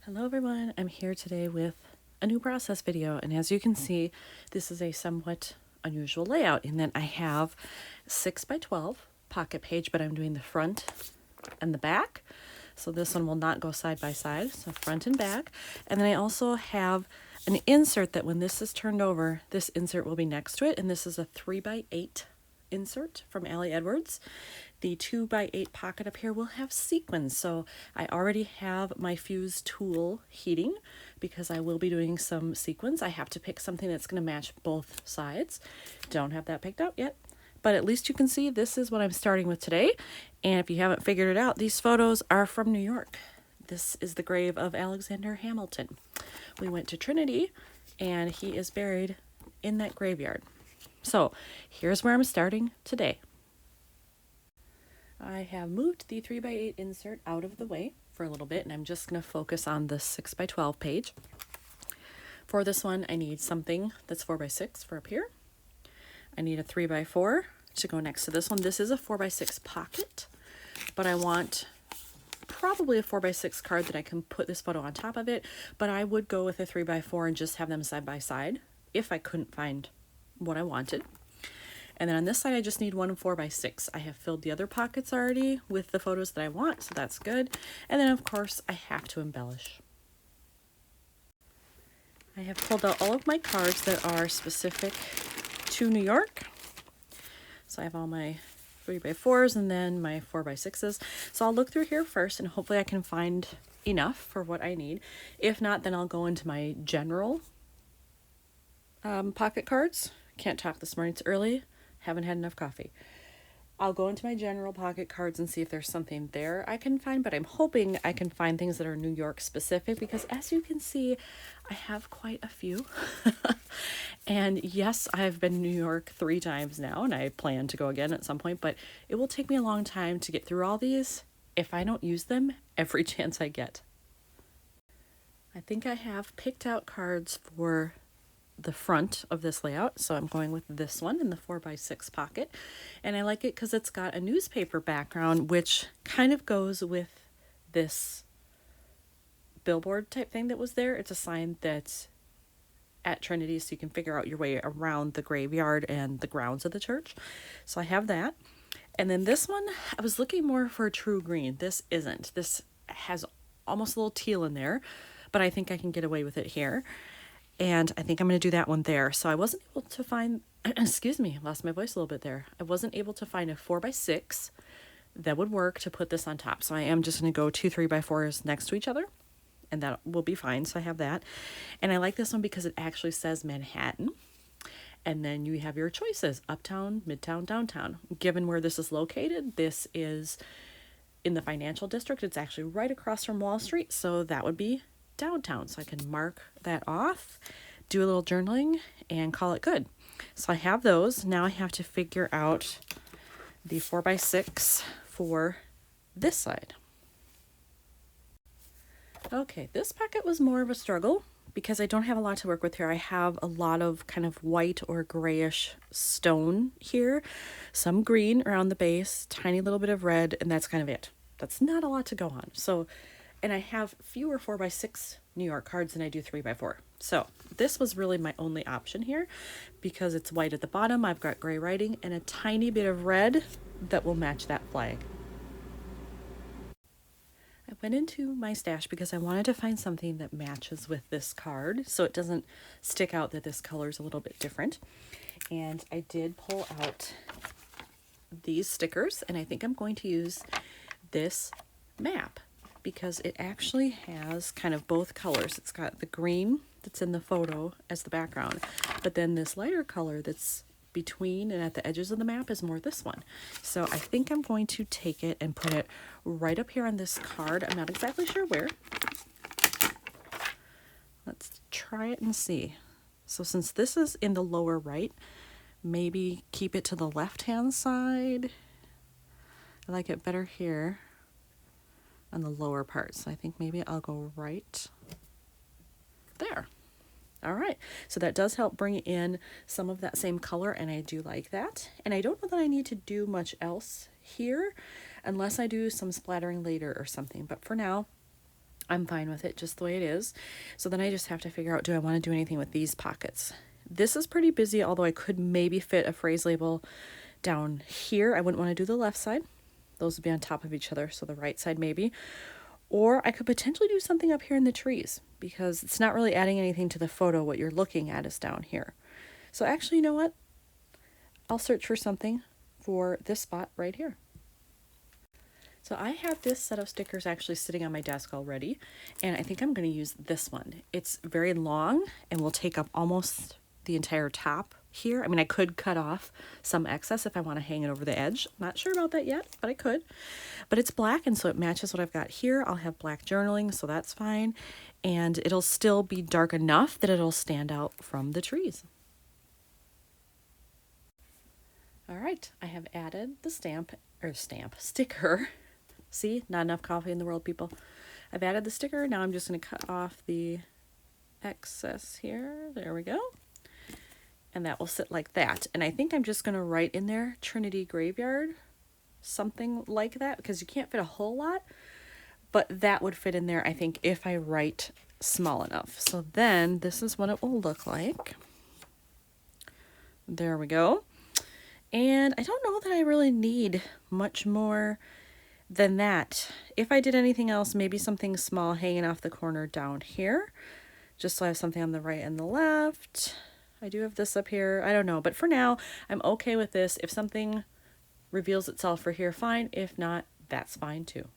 Hello everyone, I'm here today with a new process video, and as you can see, this is a somewhat unusual layout in that I have 6x12 pocket page, but I'm doing the front and the back. So this one will not go side by side, so front and back. And then I also have an insert that when this is turned over, this insert will be next to it, and this is a 3x8 insert from Allie Edwards. The 2x8 pocket up here will have sequins, so I already have my fuse tool heating because I will be doing some sequins. I have to pick something that's going to match both sides. Don't have that picked out yet, but at least you can see this is what I'm starting with today. And if you haven't figured it out, these photos are from New York. This is the grave of Alexander Hamilton. We went to Trinity and he is buried in that graveyard. So here's where I'm starting today. I have moved the 3x8 insert out of the way for a little bit, and I'm just going to focus on the 6x12 page. For this one, I need something that's 4x6 for up here. I need a 3x4 to go next to this one. This is a 4x6 pocket, but I want probably a 4x6 card that I can put this photo on top of it, but I would go with a 3x4 and just have them side by side if I couldn't find what I wanted. And then on this side, I just need one 4x6. I have filled the other pockets already with the photos that I want, so that's good. And then, of course, I have to embellish. I have pulled out all of my cards that are specific to New York. So I have all my 3x4s and then my 4x6s. So I'll look through here first, and hopefully I can find enough for what I need. If not, then I'll go into my general pocket cards. Can't talk this morning, it's early. Haven't had enough coffee. I'll go into my general pocket cards and see if there's something there I can find, but I'm hoping I can find things that are New York specific because as you can see, I have quite a few. And yes, I've been in New York 3 times now, and I plan to go again at some point, but it will take me a long time to get through all these if I don't use them every chance I get. I think I have picked out cards for the front of this layout, so I'm going with this one in the 4x6 pocket, and I like it because it's got a newspaper background, which kind of goes with this billboard type thing that was there. It's a sign that's at Trinity, so you can figure out your way around the graveyard and the grounds of the church. So I have that. And then this one, I was looking more for a true green. This isn't. This has almost a little teal in there, but I think I can get away with it here. And I think I'm going to do that one there. So I wasn't able to find, excuse me, lost my voice a little bit there. I wasn't able to find a 4x6 that would work to put this on top. So I am just going to go 2 3x4s next to each other, and that will be fine. So I have that. And I like this one because it actually says Manhattan. And then you have your choices, uptown, midtown, downtown. Given where this is located, this is in the financial district. It's actually right across from Wall Street. So that would be downtown, so I can mark that off, do a little journaling, and call it good. So I have those. Now I have to figure out the 4x6 for this side. Okay, this pocket was more of a struggle because I don't have a lot to work with here. I have a lot of kind of white or grayish stone here, some green around the base, tiny little bit of red, and that's kind of it. That's not a lot to go on. So and I have fewer 4x6 New York cards than I do 3x4. So this was really my only option here because it's white at the bottom. I've got gray writing and a tiny bit of red that will match that flag. I went into my stash because I wanted to find something that matches with this card so it doesn't stick out that this color is a little bit different. And I did pull out these stickers, and I think I'm going to use this map because it actually has kind of both colors. It's got the green that's in the photo as the background, but then this lighter color that's between and at the edges of the map is more this one. So I think I'm going to take it and put it right up here on this card. I'm not exactly sure where. Let's try it and see. So since this is in the lower right, maybe keep it to the left-hand side. I like it better here on the lower part. So I think maybe I'll go right there. All right, so that does help bring in some of that same color, and I do like that. And I don't know that I need to do much else here unless I do some splattering later or something. But for now, I'm fine with it just the way it is. So then I just have to figure out, do I want to do anything with these pockets? This is pretty busy, although I could maybe fit a phrase label down here. I wouldn't want to do the left side. Those would be on top of each other, so the right side maybe. Or I could potentially do something up here in the trees, because it's not really adding anything to the photo. What you're looking at is down here. So actually, you know what? I'll search for something for this spot right here. So I have this set of stickers actually sitting on my desk already, and I think I'm going to use this one. It's very long and will take up almost the entire top here. I mean, I could cut off some excess if I want to hang it over the edge. Not sure about that yet, but I could. But it's black, and so it matches what I've got here. I'll have black journaling, so that's fine. And it'll still be dark enough that it'll stand out from the trees. All right, I have added the sticker. See, not enough coffee in the world, people. I've added the sticker. Now I'm just going to cut off the excess here. There we go. And that will sit like that. And I think I'm just going to write in there Trinity Graveyard, something like that, because you can't fit a whole lot. But that would fit in there, I think, if I write small enough. So then this is what it will look like. There we go. And I don't know that I really need much more than that. If I did anything else, maybe something small hanging off the corner down here, just so I have something on the right and the left. I do have this up here. I don't know, but for now, I'm okay with this. If something reveals itself for here, fine. If not, that's fine too.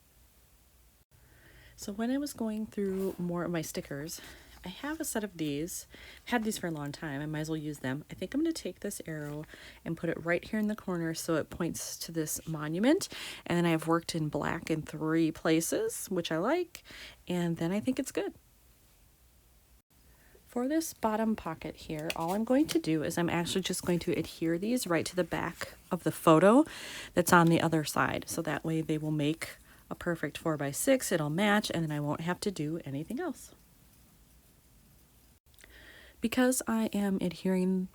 So when I was going through more of my stickers, I have a set of these. I've had these for a long time. I might as well use them. I think I'm going to take this arrow and put it right here in the corner so it points to this monument. And then I've worked in black in 3 places, which I like. And then I think it's good. For this bottom pocket here, all I'm going to do is I'm actually just going to adhere these right to the back of the photo that's on the other side. So that way they will make a perfect 4x6. It'll match, and then I won't have to do anything else. Because I am adhering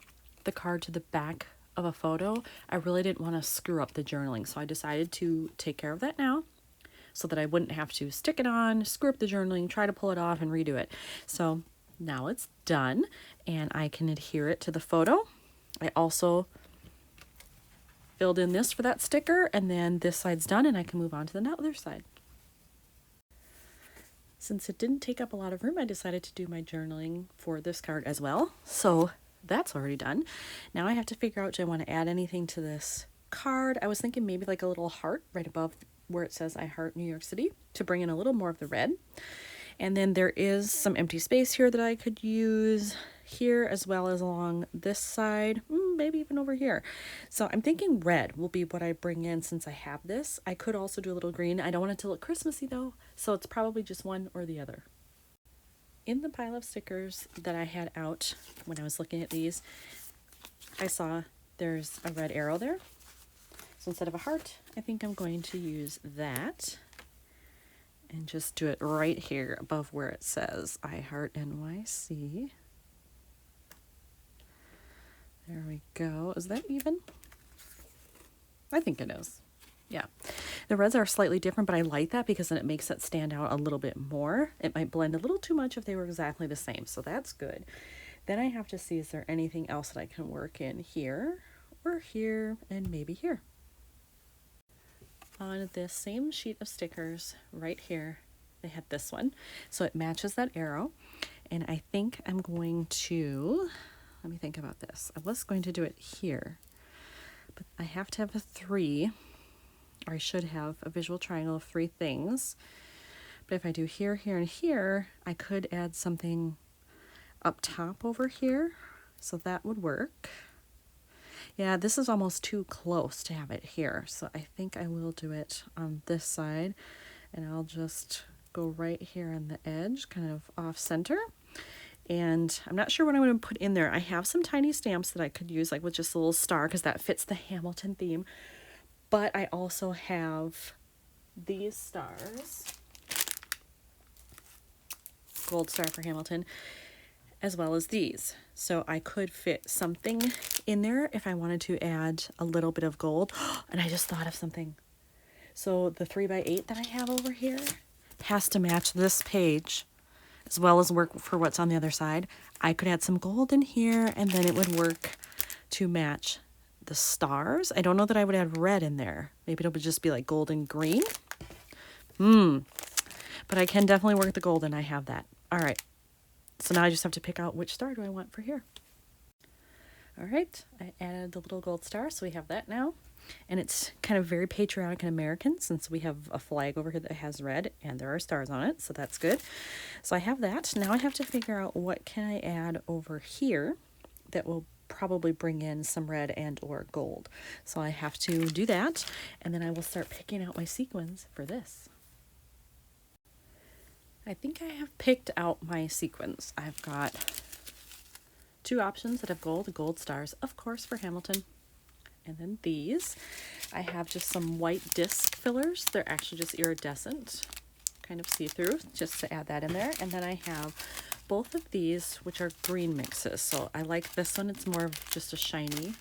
the card to the back of a photo, I really didn't want to screw up the journaling. So I decided to take care of that now so that I wouldn't have to stick it on, screw up the journaling, try to pull it off and redo it. So now it's done and I can adhere it to the photo. I also filled in this for that sticker, and then this side's done and I can move on to the other side. Since it didn't take up a lot of room, I decided to do my journaling for this card as well. So that's already done. Now I have to figure out, do I want to add anything to this card? I was thinking maybe like a little heart right above where it says I heart New York City to bring in a little more of the red. And then there is some empty space here that I could use here as well as along this side, maybe even over here. So I'm thinking red will be what I bring in since I have this. I could also do a little green. I don't want it to look Christmassy though, so it's probably just one or the other. In the pile of stickers that I had out when I was looking at these, I saw there's a red arrow there. So instead of a heart, I think I'm going to use that and just do it right here above where it says I heart NYC. There we go. Is that even? I think it is. Yeah. The reds are slightly different, but I like that because then it makes it stand out a little bit more. It might blend a little too much if they were exactly the same, so that's good. Then I have to see, is there anything else that I can work in here or here and maybe here? On this same sheet of stickers right here, they had this one. So it matches that arrow. And I think I'm going to, let me think about this. I was going to do it here, but I have to have a 3, or I should have a visual triangle of 3 things. But if I do here, here, and here, I could add something up top over here. So that would work. Yeah, this is almost too close to have it here. So I think I will do it on this side, and I'll just go right here on the edge, kind of off center. And I'm not sure what I'm going to put in there. I have some tiny stamps that I could use, like with just a little star, because that fits the Hamilton theme. But I also have these stars, gold star for Hamilton, as well as these. So I could fit something in there if I wanted to add a little bit of gold. And I just thought of something. So the 3x8 that I have over here, has to match this page as well as work for what's on the other side. I could add some gold in here and then it would work to match the stars. I don't know that I would add red in there. Maybe it would just be like gold and green. But I can definitely work the gold and I have that. All right. So now I just have to pick out which star do I want for here. All right. I added the little gold star, so we have that now. And it's kind of very patriotic and American since we have a flag over here that has red and there are stars on it, so that's good. So I have that. Now I have to figure out what can I add over here that will probably bring in some red and or gold. So I have to do that, and then I will start picking out my sequins for this. I think I have picked out my sequins. I've got two options that have gold stars, of course, for Hamilton. And then these, I have just some white disc fillers. They're actually just iridescent, kind of see-through, just to add that in there. And then I have both of these, which are green mixes. So I like this one. It's more of just a shiny,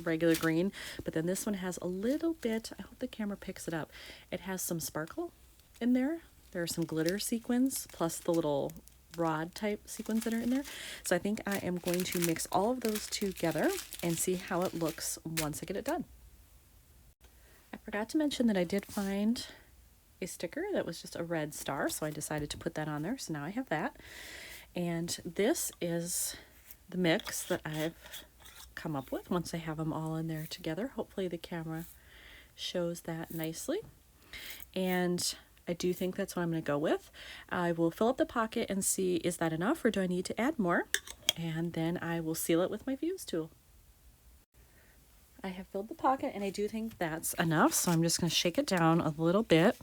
regular green. But then this one has a little bit, I hope the camera picks it up, it has some sparkle in there. There are some glitter sequins, plus the little rod type sequins that are in there. So I think I am going to mix all of those together and see how it looks once I get it done. I forgot to mention that I did find a sticker that was just a red star, so I decided to put that on there. So now I have that. And this is the mix that I've come up with once I have them all in there together. Hopefully the camera shows that nicely. And I do think that's what I'm going to go with. I will fill up the pocket and see, is that enough or do I need to add more? And then I will seal it with my fuse tool. I have filled the pocket and I do think that's enough. So I'm just going to shake it down a little bit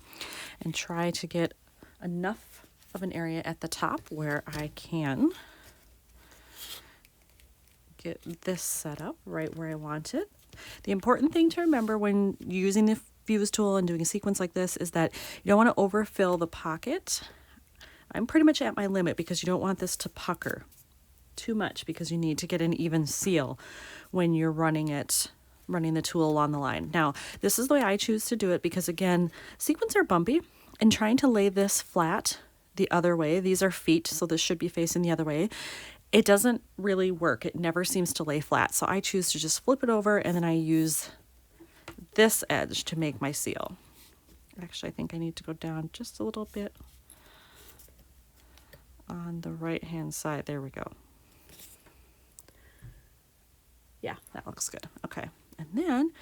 and try to get enough of an area at the top where I can get this set up right where I want it. The important thing to remember when using the fuse tool and doing a sequence like this is that you don't want to overfill the pocket. I'm pretty much at my limit because you don't want this to pucker too much because you need to get an even seal when you're running the tool along the line. Now, this is the way I choose to do it because again, sequins are bumpy and trying to lay this flat the other way, these are feet, so this should be facing the other way. It doesn't really work. It never seems to lay flat. So I choose to just flip it over and then I use this edge to make my seal. Actually, I think I need to go down just a little bit on the right hand side. There we go. Yeah, that looks good. Okay. And then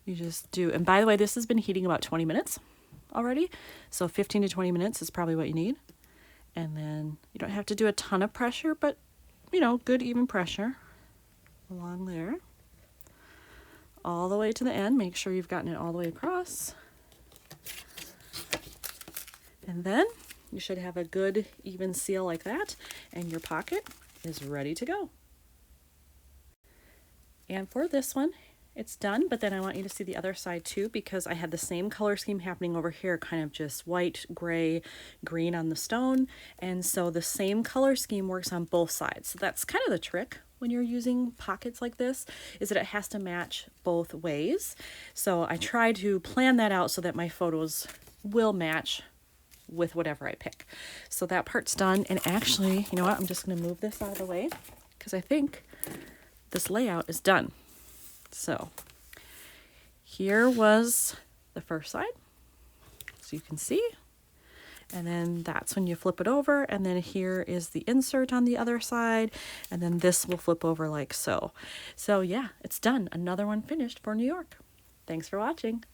you just do, and by the way, this has been heating about 20 minutes already. So 15 to 20 minutes is probably what you need. And then you don't have to do a ton of pressure, but you know, good even pressure along there. All the way to the end. Make sure you've gotten it all the way across. And then you should have a good even seal like that, and your pocket is ready to go. And for this one, it's done, but then I want you to see the other side too, because I had the same color scheme happening over here, kind of just white, gray, green on the stone. And so the same color scheme works on both sides. So that's kind of the trick when you're using pockets like this, is that it has to match both ways. So I try to plan that out so that my photos will match with whatever I pick. So that part's done. And actually, you know what? I'm just going to move this out of the way because I think this layout is done. So here was the first side, so you can see, and then that's when you flip it over, and then here is the insert on the other side, and then this will flip over like so. So yeah, it's done. Another one finished for New York. Thanks for watching.